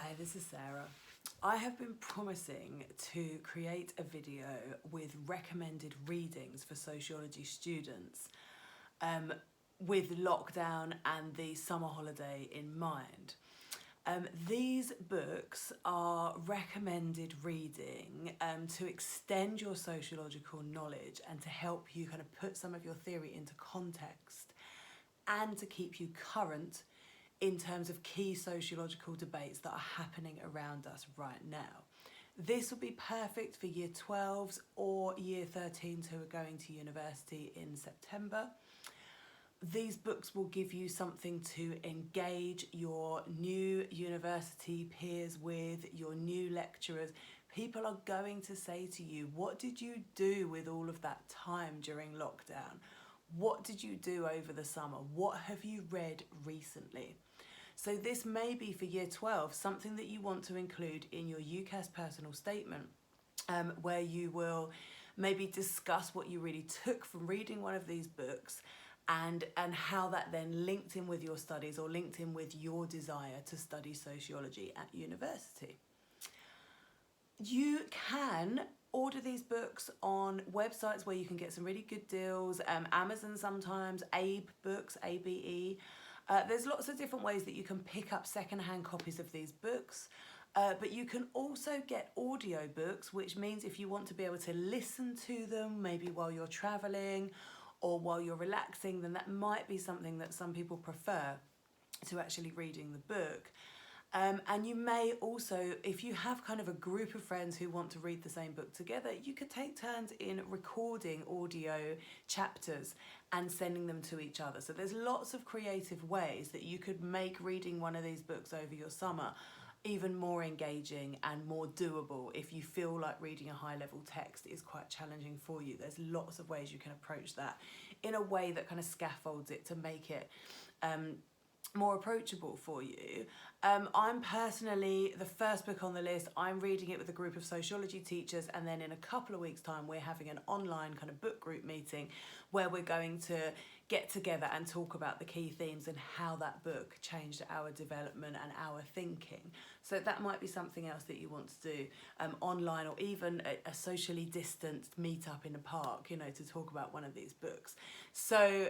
Hi, this is Sarah. I have been promising to create a video with recommended readings for sociology students with lockdown and the summer holiday in mind. These books are recommended reading to extend your sociological knowledge and to help you kind of put some of your theory into context and to keep you current in terms of key sociological debates that are happening around us right now. This will be perfect for year 12s or year 13s who are going to university in September. These books will give you something to engage your new university peers with, your new lecturers. People are going to say to you, what did you do with all of that time during lockdown? What did you do over the summer? What have you read recently? So this may be for year 12, something that you want to include in your UCAS personal statement, where you will maybe discuss what you really took from reading one of these books and how that then linked in with your studies or linked in with your desire to study sociology at university. You can order these books on websites where you can get some really good deals, Amazon sometimes, Abe Books, ABE. There's lots of different ways that you can pick up secondhand copies of these books, but you can also get audio books, which means if you want to be able to listen to them, maybe while you're traveling or while you're relaxing, then that might be something that some people prefer to actually reading the book. And you may also, if you have kind of a group of friends who want to read the same book together, you could take turns in recording audio chapters and sending them to each other. So there's lots of creative ways that you could make reading one of these books over your summer even more engaging and more doable if you feel like reading a high-level text is quite challenging for you. There's lots of ways you can approach that in a way that kind of scaffolds it to make it more approachable for you. I'm personally, the first book on the list, I'm reading it with a group of sociology teachers, and then in a couple of weeks' time we're having an online kind of book group meeting where we're going to get together and talk about the key themes and how that book changed our development and our thinking. So that might be something else that you want to do online, or even a socially distanced meet-up in a park, you know, to talk about one of these books. So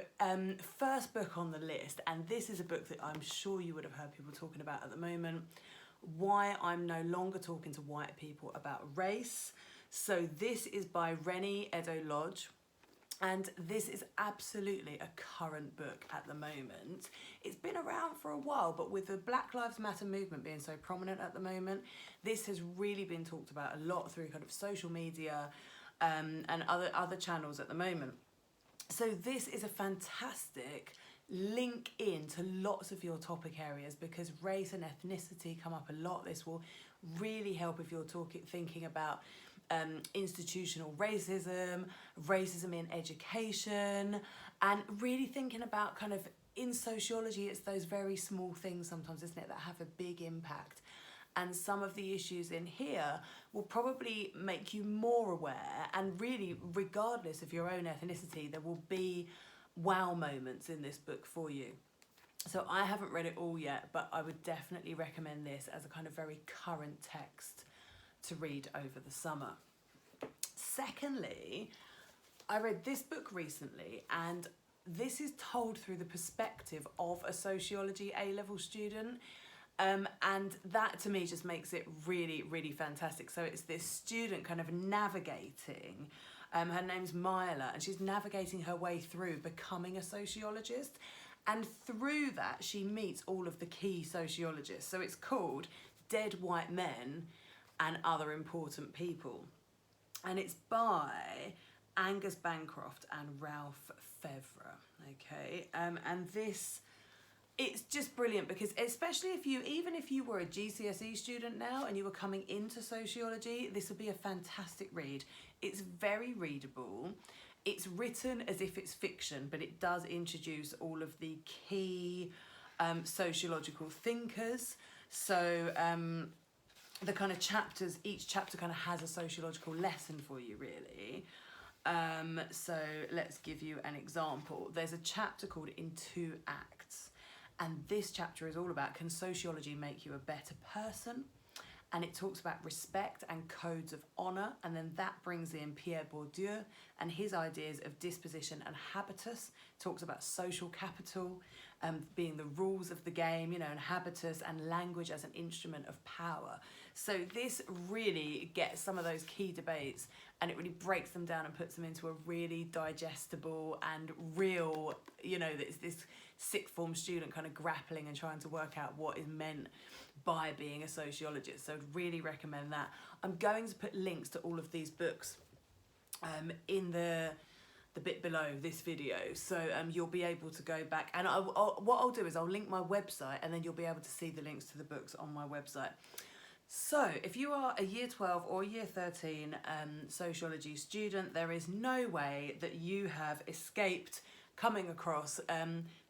first book on the list, and this is a book that I'm sure you would have heard people talking about at the moment, Why I'm No Longer Talking to White People About Race. So this is by Ration Education. And this is absolutely a current book at the moment. It's been around for a while, but with the Black Lives Matter movement being so prominent at the moment, this has really been talked about a lot through kind of social media and other channels at the moment. So this is a fantastic link in to lots of your topic areas because race and ethnicity come up a lot. This will really help if you're thinking about institutional racism, racism in education, and really thinking about kind of in sociology, it's those very small things sometimes, isn't it, that have a big impact. And some of the issues in here will probably make you more aware, and really, regardless of your own ethnicity, there will be wow moments in this book for you. So I haven't read it all yet, but I would definitely recommend this as a kind of very current text to read over the summer. Secondly, I read this book recently, and this is told through the perspective of a sociology A-level student. And that to me just makes it really, really fantastic. So it's this student kind of navigating, her name's Myla, and she's navigating her way through becoming a sociologist. And through that, she meets all of the key sociologists. So it's called Dead White Men and Other Important People. And it's by Angus Bancroft and Ralph Fevre, okay? And this, it's just brilliant because especially even if you were a GCSE student now and you were coming into sociology, this would be a fantastic read. It's very readable. It's written as if it's fiction, but it does introduce all of the key sociological thinkers. So the kind of chapters, each chapter kind of has a sociological lesson for you, really. So let's give you an example. There's a chapter called In Two Acts, And this chapter is all about, can sociology make you a better person? And it talks about respect and codes of honour, and then that brings in Pierre Bourdieu and his ideas of disposition and habitus. Talks about social capital, being the rules of the game, you know, and habitus and language as an instrument of power. So this really gets some of those key debates, and it really breaks them down and puts them into a really digestible and real, you know, this sixth form student kind of grappling and trying to work out what is meant by being a sociologist. So I'd really recommend that. I'm going to put links to all of these books in the bit below this video, so you'll be able to go back, and what I'll do is I'll link my website, and then you'll be able to see the links to the books on my website. So if you are a year 12 or year 13 sociology student, there is no way that you have escaped coming across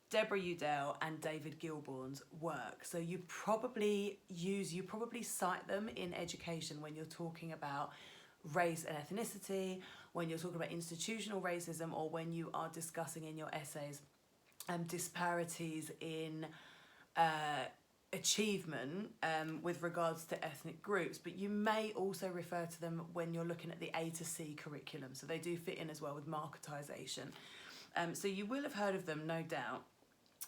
Deborah Udell and David Gilbourne's work. So you probably cite them in education when you're talking about race and ethnicity, when you're talking about institutional racism, or when you are discussing in your essays disparities in achievement with regards to ethnic groups. But you may also refer to them when you're looking at the A to C curriculum. So they do fit in as well with marketisation. So you will have heard of them, no doubt.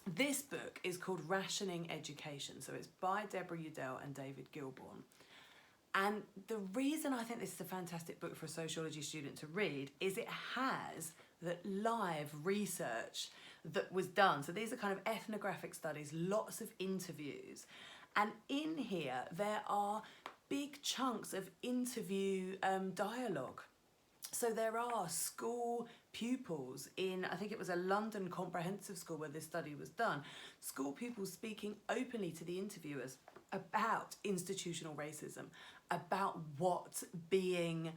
This book is called Rationing Education. So it's by Deborah Udell and David Gilbourne. And the reason I think this is a fantastic book for a sociology student to read is it has the live research that was done. So these are kind of ethnographic studies, lots of interviews. And in here, there are big chunks of interview dialogue. So there are school pupils in, I think it was a London comprehensive school where this study was done, school pupils speaking openly to the interviewers about institutional racism, about what being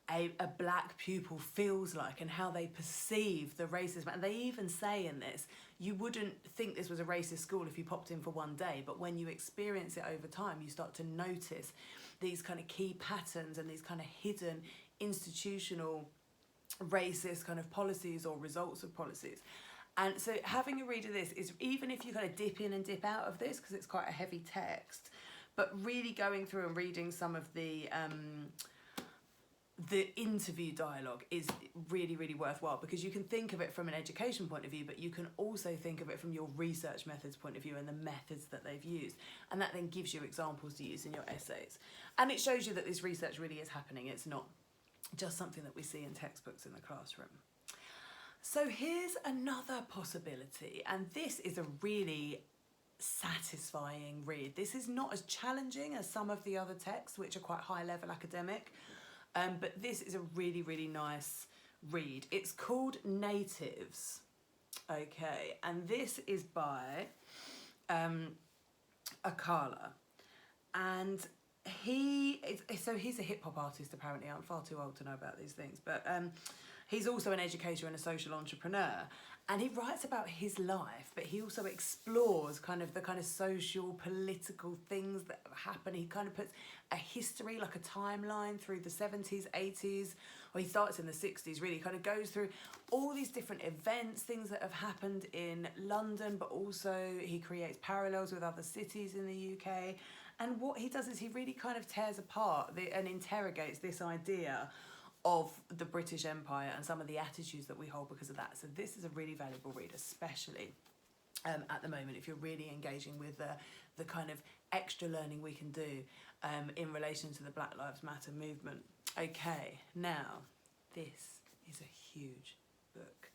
a black pupil feels like and how they perceive the racism. And they even say in this, you wouldn't think this was a racist school if you popped in for one day, but when you experience it over time, you start to notice these kind of key patterns and these kind of hidden institutional racist kind of policies or results of policies. And so having a read of this is, even if you kind of dip in and dip out of this, because it's quite a heavy text, but really going through and reading some of the interview dialogue is really, really worthwhile, because you can think of it from an education point of view, but you can also think of it from your research methods point of view and the methods that they've used. And that then gives you examples to use in your essays. And it shows you that this research really is happening. It's not just something that we see in textbooks in the classroom. So here's another possibility, and this is a really satisfying read. This is not as challenging as some of the other texts, which are quite high level academic, but this is a really, really nice read. It's called Natives, okay, and this is by Akala, and he's a hip hop artist apparently. I'm far too old to know about these things, but he's also an educator and a social entrepreneur, and he writes about his life, but he also explores the kind of social, political things that happen. He kind of puts a history, like a timeline through the 70s, 80s, or he starts in the 60s, really kind of goes through all these different events, things that have happened in London, but also he creates parallels with other cities in the UK. And what he does is he really kind of tears apart and interrogates this idea of the British Empire and some of the attitudes that we hold because of that. So this is a really valuable read, especially at the moment, if you're really engaging with the kind of extra learning we can do in relation to the Black Lives Matter movement. Okay, now this is a huge book.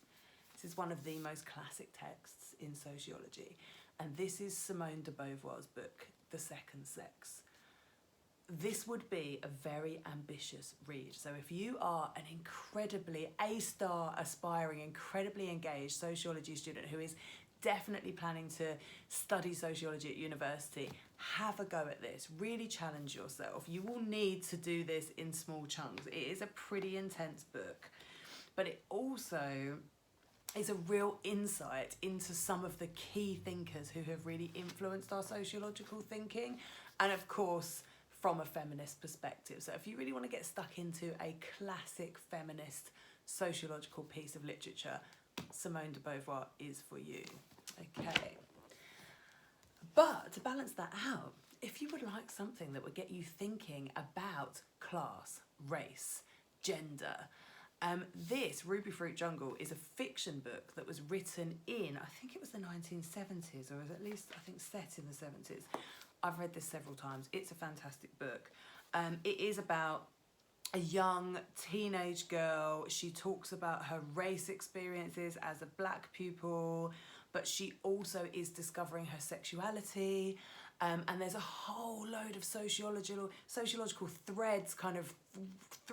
This is one of the most classic texts in sociology, and this is Simone de Beauvoir's book, The Second Sex. This would be a very ambitious read. So if you are an incredibly A-star aspiring, incredibly engaged sociology student who is definitely planning to study sociology at university, have a go at this. Really challenge yourself. You will need to do this in small chunks. It is a pretty intense book, but it also is a real insight into some of the key thinkers who have really influenced our sociological thinking, and of course from a feminist perspective. So if you really want to get stuck into a classic feminist sociological piece of literature, Simone de Beauvoir is for you. Okay, But to balance that out, if you would like something that would get you thinking about class, race, gender, this Ruby Fruit Jungle is a fiction book that was written in, I think it was the 1970s, or was at least, I think, set in the 70s. I've read this several times. It's a fantastic book. It is about a young teenage girl. She talks about her race experiences as a black pupil, but she also is discovering her sexuality. And there's a whole load of sociological threads kind of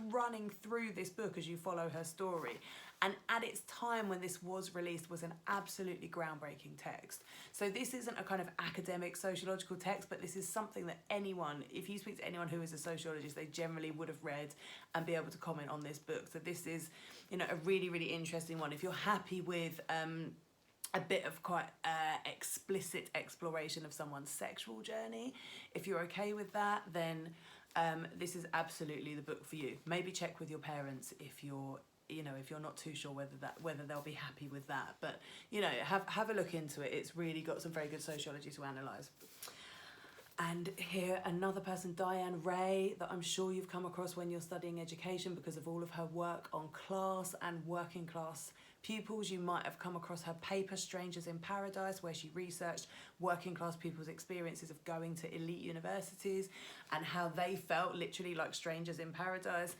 running through this book as you follow her story. And at its time when this was released was an absolutely groundbreaking text. So this isn't a kind of academic sociological text, but this is something that anyone, if you speak to anyone who is a sociologist, they generally would have read and be able to comment on this book. So this is, you know, a really, really interesting one. If you're happy with a bit of quite explicit exploration of someone's sexual journey, if you're okay with that, then this is absolutely the book for you. Maybe check with your parents if you're not too sure whether they'll be happy with that. But, you know, have a look into it. It's really got some very good sociology to analyse. And here, another person, Diane Ray, that I'm sure you've come across when you're studying education because of all of her work on class and working class pupils. You might have come across her paper, Strangers in Paradise, where she researched working class people's experiences of going to elite universities and how they felt literally like strangers in paradise.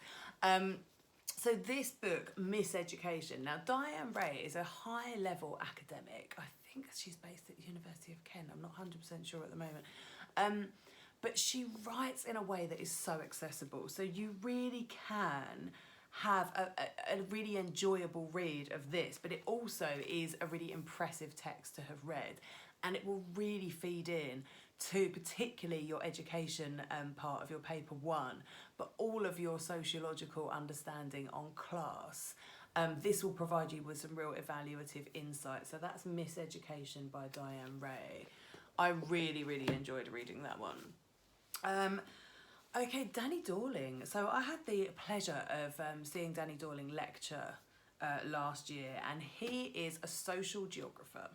So this book, Miseducation. Now, Diane Ray is a high-level academic. I think she's based at the University of Kent. I'm not 100% sure at the moment. But she writes in a way that is so accessible. So you really can have a really enjoyable read of this, but it also is a really impressive text to have read. And it will really feed in to particularly your education part of your paper 1, but all of your sociological understanding on class. This will provide you with some real evaluative insight. So that's Miseducation by Diane Ray. I really, really enjoyed reading that one. Okay, Danny Dorling. So I had the pleasure of seeing Danny Dorling lecture last year, and he is a social geographer.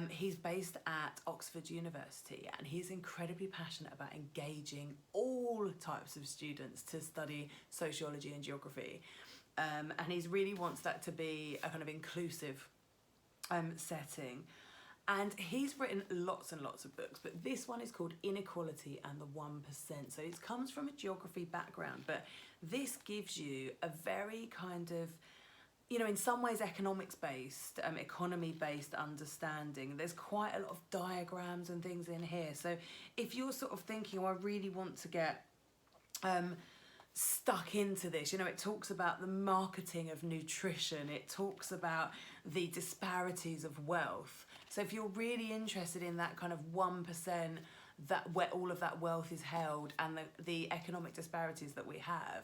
He's based at Oxford University, and he's incredibly passionate about engaging all types of students to study sociology and geography. And he really wants that to be a kind of inclusive setting. And he's written lots and lots of books, but this one is called Inequality and the 1%. So it comes from a geography background, but this gives you a very kind of, you know, in some ways economics-based, economy-based understanding. There's quite a lot of diagrams and things in here. So if you're sort of thinking, oh, I really want to get stuck into this, you know, it talks about the marketing of nutrition. It talks about the disparities of wealth. So if you're really interested in that kind of 1%, that where all of that wealth is held and the economic disparities that we have,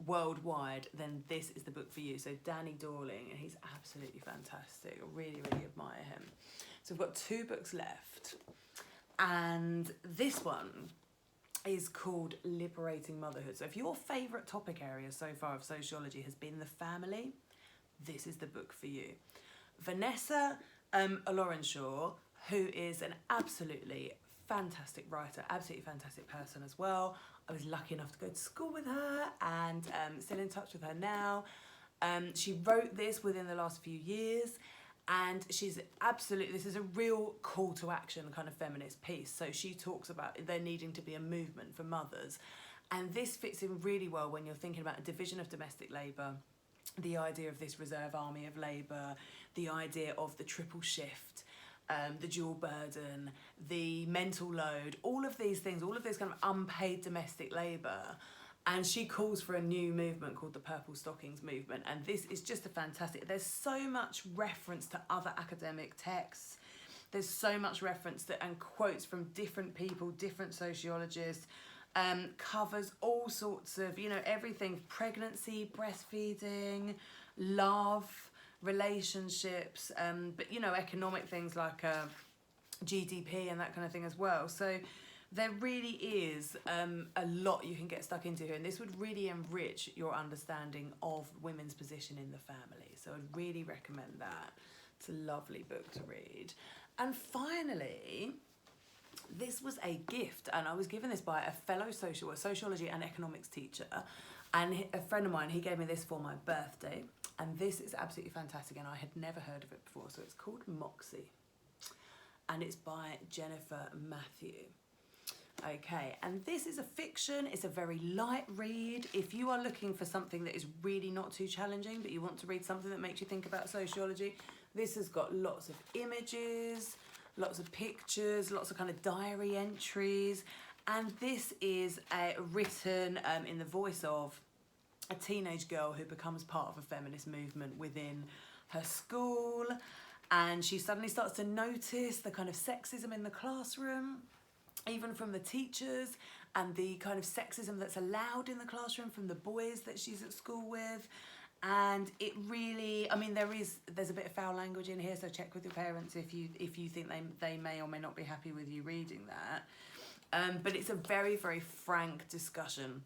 worldwide, then this is the book for you. So Danny Dorling, and he's absolutely fantastic. I really, really admire him. So we've got 2 books left, and this one is called Liberating Motherhood. So if your favourite topic area so far of sociology has been the family, this is the book for you. Vanessa Lorenshaw, who is an absolutely fantastic writer, absolutely fantastic person as well. I was lucky enough to go to school with her and still in touch with her now. She wrote this within the last few years, and she's absolutely, this is a real call to action kind of feminist piece. So she talks about there needing to be a movement for mothers, and this fits in really well when you're thinking about a division of domestic labour, the idea of this reserve army of labour, the idea of the triple shift, the dual burden, the mental load, all of these things, all of this kind of unpaid domestic labour. And she calls for a new movement called the Purple Stockings movement. And this is just a fantastic, there's so much reference to other academic texts. There's so much reference to and quotes from different people, different sociologists, covers all sorts of, you know, everything, pregnancy, breastfeeding, love, relationships, but, you know, economic things like GDP and that kind of thing as well. So there really is a lot you can get stuck into here, and this would really enrich your understanding of women's position in the family. So I'd really recommend that. It's a lovely book to read. And finally, this was a gift, and I was given this by a fellow sociology and economics teacher, and a friend of mine, he gave me this for my birthday, and this is absolutely fantastic, and I had never heard of it before. So it's called Moxie, and it's by Jennifer Matthew. Okay, and this is a fiction. It's a very light read. If you are looking for something that is really not too challenging, but you want to read something that makes you think about sociology, this has got lots of images, lots of pictures, lots of kind of diary entries, and this is written in the voice of a teenage girl who becomes part of a feminist movement within her school, and she suddenly starts to notice the kind of sexism in the classroom, even from the teachers, and the kind of sexism that's allowed in the classroom from the boys that she's at school with. And it really, I mean, there's a bit of foul language in here, so check with your parents if you think they may or may not be happy with you reading that. But it's a very, very frank discussion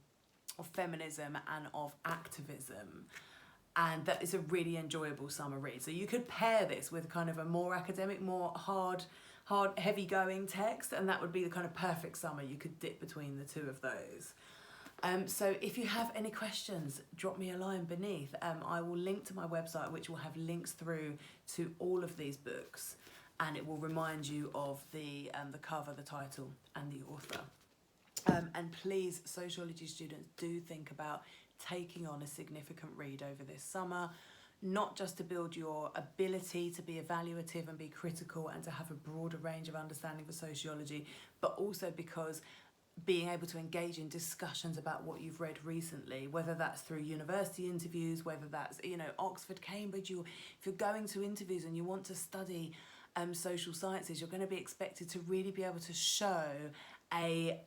of feminism and of activism, and that is a really enjoyable summer read. So you could pair this with kind of a more academic, more hard, heavy going text, and that would be the kind of perfect summer. You could dip between the two of those. So if you have any questions, drop me a line beneath. I will link to my website, which will have links through to all of these books, and it will remind you of the cover, the title, and the author. And please, sociology students, do think about taking on a significant read over this summer, not just to build your ability to be evaluative and be critical and to have a broader range of understanding for sociology, but also because being able to engage in discussions about what you've read recently, whether that's through university interviews, whether that's, Oxford, Cambridge, if you're going to interviews and you want to study social sciences, you're going to be expected to really be able to show a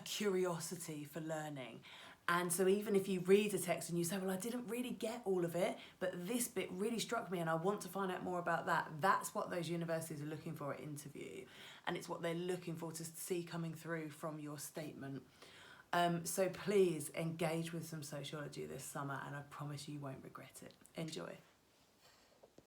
curiosity for learning. And so even if you read a text and you say, well, I didn't really get all of it, but this bit really struck me and I want to find out more about that, that's what those universities are looking for at interview. And it's what they're looking for to see coming through from your statement. So please engage with some sociology this summer, and I promise you won't regret it. Enjoy.